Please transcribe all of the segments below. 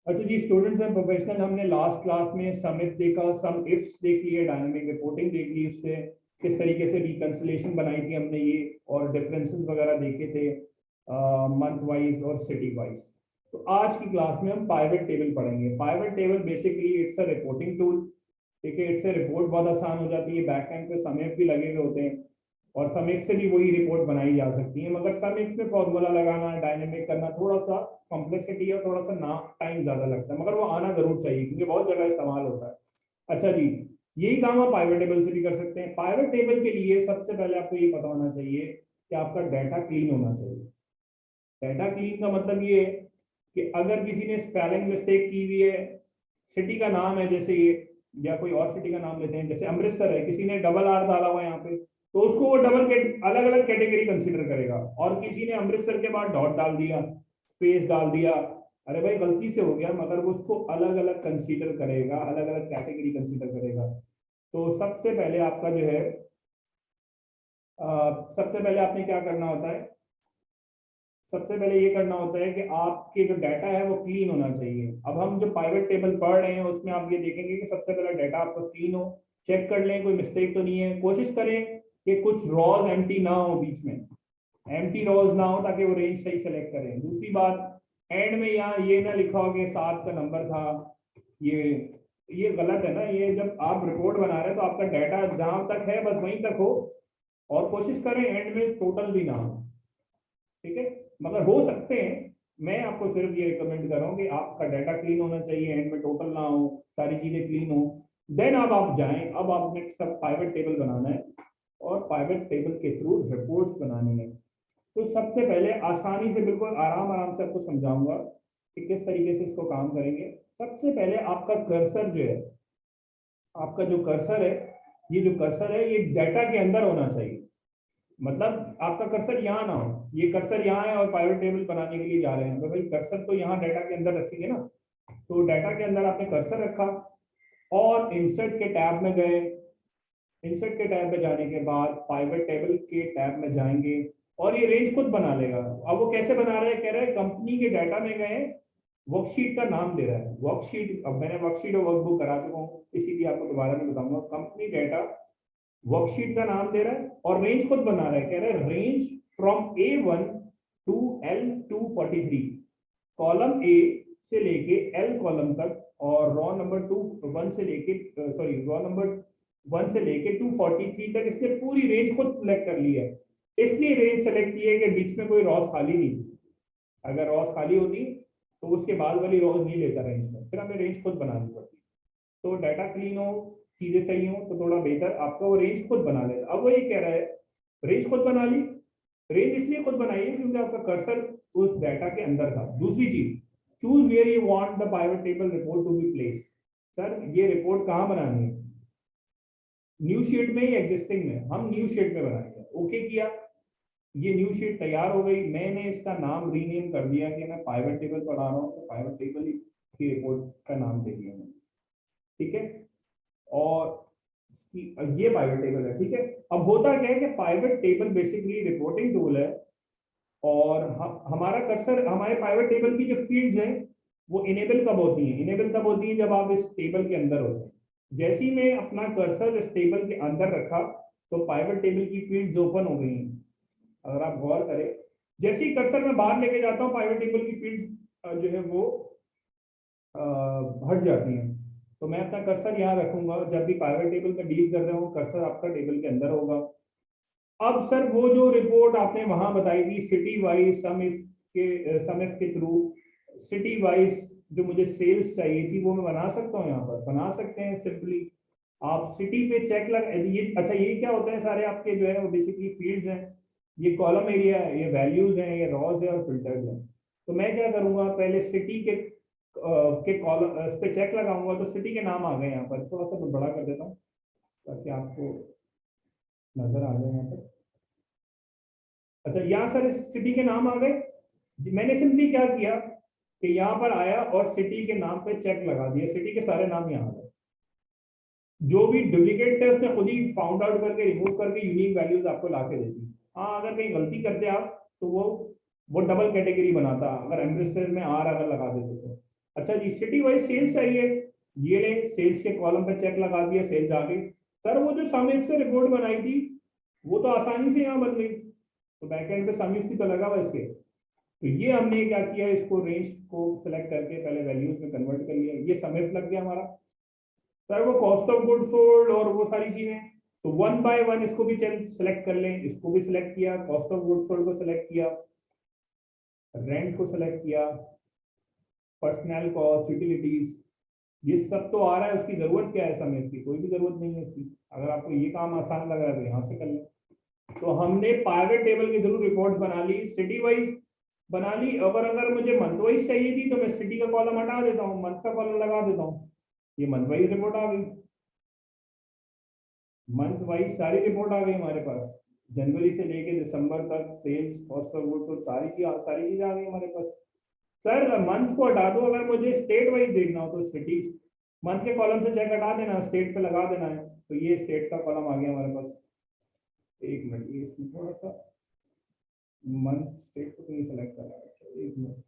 अच्छा जी, students and professional, हमने last class में सम इफ देखा, सम इफ्स देख लिए, डायनामिक रिपोर्टिंग देख ली, उससे किस तरीके से रिकंसिलेशन बनाई थी हमने ये, और डिफरेंसेस वगैरह देखे थे मंथ वाइज और सिटी वाइज। तो आज की क्लास में हम पाइवट टेबल पढ़ेंगे। Pivot table basically it's a reporting tool. ठीक है, इससे रिपोर्ट बहुत आसान हो जाती है, बैक एंड पे सम इफ भी लगे हुए होते हैं और सम इफ से भी वही रिपोर्ट बनाई जा सकती है, मगर सम इफ में फॉर्मूला लगाना, डायनेमिक करना थोड़ा सा कॉम्प्लेक्सिटी है, थोड़ा सा ना टाइम ज्यादा लगता है, मगर वो आना जरूर चाहिए क्योंकि बहुत जगह इस्तेमाल होता है। अच्छा जी, यही काम आप पाइवट टेबल से भी कर सकते हैं। पाइवट टेबल के लिए सबसे पहले आपको ये पता होना चाहिए कि आपका डाटा क्लीन होना चाहिए। डाटा क्लीन का मतलब ये है कि अगर किसी ने स्पेलिंग मिस्टेक की हुई है, सिटी का नाम है जैसे ये, या कोई और सिटी का नाम लेते हैं, जैसे अमृतसर है, किसी ने डबल आर डाला हुआ यहाँ पे, तो उसको वो डबल अलग अलग कैटेगरी कंसीडर करेगा। और किसी ने अमृतसर के बाद डॉट डाल दिया, स्पेस डाल दिया, अरे भाई गलती से हो गया, मगर वो उसको अलग अलग कंसीडर करेगा, अलग अलग कैटेगरी कंसीडर करेगा। तो सबसे पहले आपका जो है सबसे पहले आपने क्या करना होता है, सबसे पहले ये करना होता है कि आपके जो डाटा है वो क्लीन होना चाहिए। अब हम जो पाइवट टेबल पढ़ रहे हैं उसमें आप ये देखेंगे कि सबसे पहले डाटा आपका क्लीन हो। चेक कर लें कोई मिस्टेक तो नहीं है, कोशिश करें कि कुछ रॉज एम्प्टी ना हो, बीच में एम्प्टी रॉज ना हो ताकि वो रेंज सही सेलेक्ट करें। दूसरी बात, एंड में यहाँ ये ना लिखा हो कि 7 का नंबर था, ये ये गलत है ना। ये जब आप रिपोर्ट बना रहे हैं तो आपका डाटा जहां तक है बस वहीं तक हो, और कोशिश करें एंड में टोटल भी ना हो। ठीक है, मगर हो सकते हैं। मैं आपको सिर्फ ये रिकमेंड कर रहा हूँ कि आपका डाटा क्लीन होना चाहिए, एंड में टोटल ना हो, सारी चीजें क्लीन हो। देन अब आप जाएं, अब आपने सब पाइवट टेबल बनाना है और पाइवट टेबल के थ्रू रिपोर्ट्स बनानी है। तो सबसे पहले आसानी से, बिल्कुल आराम आराम से आपको समझाऊंगा कि किस तरीके से इसको काम करेंगे। सबसे पहले आपका कर्सर जो है, आपका जो कर्सर है, ये जो कर्सर है ये डाटा के अंदर होना चाहिए। मतलब आपका कर्सर यहाँ ना हो, ये कर्सर यहाँ है और पाइवट टेबल बनाने के लिए जा रहे हैं, तो भाई कर्सर तो यहाँ डाटा के अंदर रखेंगे ना। तो डाटा के अंदर आपने कर्सर रखा और इंसर्ट के टैब में गए। इंसर्ट के टैब में जाने के बाद पाइवट टेबल के टैब में जाएंगे और ये रेंज खुद बना लेगा। अब वो कैसे बना रहा है, कह रहा है कंपनी के डाटा में गए, वर्कशीट का नाम दे रहा है वर्कशीट। अब मैंने वर्कशीट और वर्कबुक करा चुका हूँ, इसीलिए आपको दोबारा नहीं बताऊंगा। कंपनी डाटा वर्कशीट का नाम दे रहा है और रेंज खुद बना रहा है, कह रहा है range from A1 to L243, column A से लेके एल कॉलम तक, और रॉ नंबर 1 से लेके रॉ नंबर 1 से लेके 243 तक इसने पूरी रेंज खुद सिलेक्ट कर ली है। इसलिए रेंज सेलेक्ट की है कि बीच में कोई रॉस खाली नहीं थी। अगर रॉस खाली होती तो उसके बाद वाली रॉस नहीं लेता रेंज में, फिर हमें रेंज खुद बनानी पड़ती। तो डाटा क्लीन हो, चीजें सही हो, तो थोड़ा बेहतर आपका वो रेंज खुद बना लेगा। अब वो ये कह रहा है रेंज खुद बना ली। रेंज इसलिए खुद बनाई है क्योंकि आपका कर्सर उस डाटा के अंदर था। दूसरी चीज, choose where you want the pivot table report to be place. Sir ये रिपोर्ट कहाँ बनानी है, न्यू शीट में या एग्जिस्टिंग में? हम न्यू शीट में बनाएंगे। ओके किया, ये न्यू शीट तैयार हो गई, मैंने इसका नाम रीनेम कर दिया कि मैं पाइवट टेबल पढ़ा रहा हूँ, तो पाइवट टेबल की रिपोर्ट का नाम दे दिया मैंने। ठीक है, और ये पाइवट टेबल है। ठीक है, अब होता क्या है कि pivot table basically reporting tool है, और हमारा कर्सर, हमारे पाइवट टेबल की जो फील्ड्स हैं वो इनेबल कब होती हैं? इनेबल तब होती है जब आप इस टेबल के अंदर होते हैं। जैसे ही मैं अपना कर्सर इस टेबल के अंदर रखा तो पाइवट टेबल की फील्ड्स ओपन हो गई हैं। अगर आप गौर करें, जैसे ही कर्सर में बाहर लेके जाता हूँ पाइवट टेबल की फील्ड्स जो है वो हट जाती हैं। तो मैं अपना कर्सर यहाँ रखूंगा, जब भी पाइवट टेबल में डील कर रहे हो कर्सर आपका टेबल के अंदर होगा। अब सर वो जो रिपोर्ट आपने वहां बताई थी सिटी वाइज सम इफ के थ्रू, सिटी वाइज जो मुझे सेल्स चाहिए थी वो मैं बना सकता हूँ, यहाँ पर बना सकते हैं सिंपली। आप सिटी पे चेक लगा ये। अच्छा, ये क्या होता है, सारे आपके जो है वो बेसिकली फील्ड्स हैं, ये कॉलम एरिया है, ये वैल्यूज हैं, ये रॉज है और फिल्टर्स हैं। तो मैं क्या करूंगा, पहले सिटी के कॉलम इस पे चेक लगाऊंगा तो सिटी के नाम आ गए यहाँ पर। थोड़ा सा मैं बड़ा कर देता हूँ ताकि आपको नजर आ जाए यहाँ पर। अच्छा, यहाँ सर सिटी के नाम आ गए। मैंने सिंपली क्या किया कि यहाँ पर आया और सिटी के नाम पे चेक लगा दिया, सिटी के सारे नाम यहाँ आ गए। जो भी डुप्लीकेट थे उसने खुद ही फाउंड आउट करके रिमूव करके यूनिक वैल्यूज आपको ला के देती। हाँ, अगर कहीं गलती करते आप तो वो डबल कैटेगरी बनाता, अगर अमृतसर में आर अगर लगा देते तो। अच्छा जी, सिटी वाइज सेल्स चाहिए, ये ले सेल्स के कॉलम पे चेक लगा दिया, सेल्स आ गई। सर वो जो समीर से रिपोर्ट बनाई थी वो तो आसानी से यहाँ बन गई, तो बैकएंड पे समीर से तो लगा हुआ इसके। तो ये हमने क्या किया, इसको रेंज को सिलेक्ट करके पहले वैल्यूज में कन्वर्ट कर लिया, ये समीर लग गया हमारा। सर वो कॉस्ट ऑफ गुड सोल्ड और वो सारी चीजें, तो वन बाय वन इसको भी सिलेक्ट कर लें, इसको भी सिलेक्ट किया, कॉस्ट ऑफ गुड सोल्ड को सिलेक्ट किया, रेंट को सिलेक्ट किया, पर्सनल कॉस्ट, यूटिलिटीज, ये सब तो आ रहा है। उसकी जरूरत क्या है समय की, कोई भी जरूरत नहीं है इसकी। अगर आपको ये काम आसान लग रहा है तो यहाँ से कर लें। तो हमने पाइवट टेबल की जरूर रिपोर्ट्स बना ली, सिटी वाइज बना ली। अगर मुझे मंथ वाइज चाहिए थी तो मैं सिटी का कॉलम हटा देता हूँ, मंथ का कॉलम लगा देता हूँ, ये मंथ वाइज रिपोर्ट आ गई। मंथ वाइज सारी रिपोर्ट आ गई हमारे पास, जनवरी से लेके दिसंबर तक, सेल्स, कॉस्ट ऑफ गुड्स, तो सारी चीजें आ गई हमारे पास। सर मंथ को हटा दो, अगर मुझे स्टेट वाइज देखना हो तो सिटी, मंथ के कॉलम से चेक हटा देना, स्टेट पे लगा देना है, तो ये स्टेट का कॉलम आ गया हमारे पास। एक मिनट, ये इसमें थोड़ा सा मंथ स्टेट को तो नहीं सेलेक्ट करना है। अच्छा एक मिनट,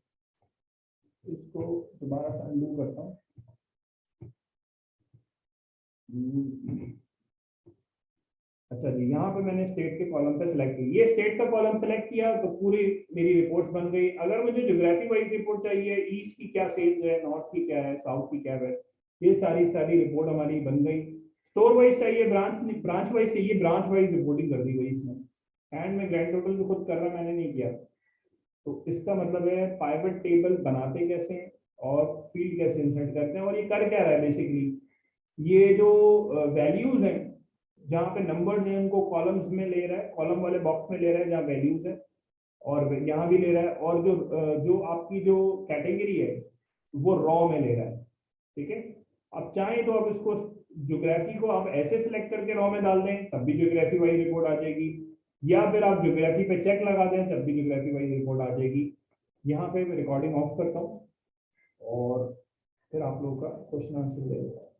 इसको दोबारा से अनडू करता हूँ। अच्छा जी, यहाँ पे मैंने स्टेट के कॉलम पे सेलेक्ट किया, ये स्टेट का कॉलम सेलेक्ट किया तो पूरी मेरी रिपोर्ट्स बन गई। अगर मुझे ज्योग्राफी वाइज रिपोर्ट चाहिए, ईस्ट की क्या सेल्स है, नॉर्थ की क्या है, साउथ की क्या है, ये सारी रिपोर्ट हमारी बन गई। स्टोर वाइज चाहिए, ब्रांच वाइज चाहिए, ब्रांच वाइज रिपोर्टिंग कर दी गई इसमें। एंड में ग्रैंड टोटल भी खुद कर रहा, मैंने नहीं किया। तो इसका मतलब है पाइवट टेबल बनाते कैसे हैं और फील्ड कैसे इंसर्ट करते हैं, और ये कर क्या रहा है बेसिकली। ये जो वैल्यूज हैं, जहाँ पे नंबर्स हैं उनको कॉलम्स में ले रहा है, कॉलम वाले बॉक्स में ले रहा है जहाँ वैल्यूज है, और यहाँ भी ले रहा है, और जो आपकी जो कैटेगरी है वो रॉ में ले रहा है। ठीक है, आप चाहें तो आप इसको ज्योग्राफी को आप ऐसे सिलेक्ट करके रॉ में डाल दें, तब भी ज्योग्राफी वाइज रिपोर्ट आ जाएगी, या फिर आप ज्योग्राफी पे चेक लगा दें, तब भी ज्योग्राफी वाइज रिपोर्ट आ जाएगी। यहाँ पे मैं रिकॉर्डिंग ऑफ करता हूँ और फिर आप लोगों का क्वेश्चन आंसर दे देता हूँ।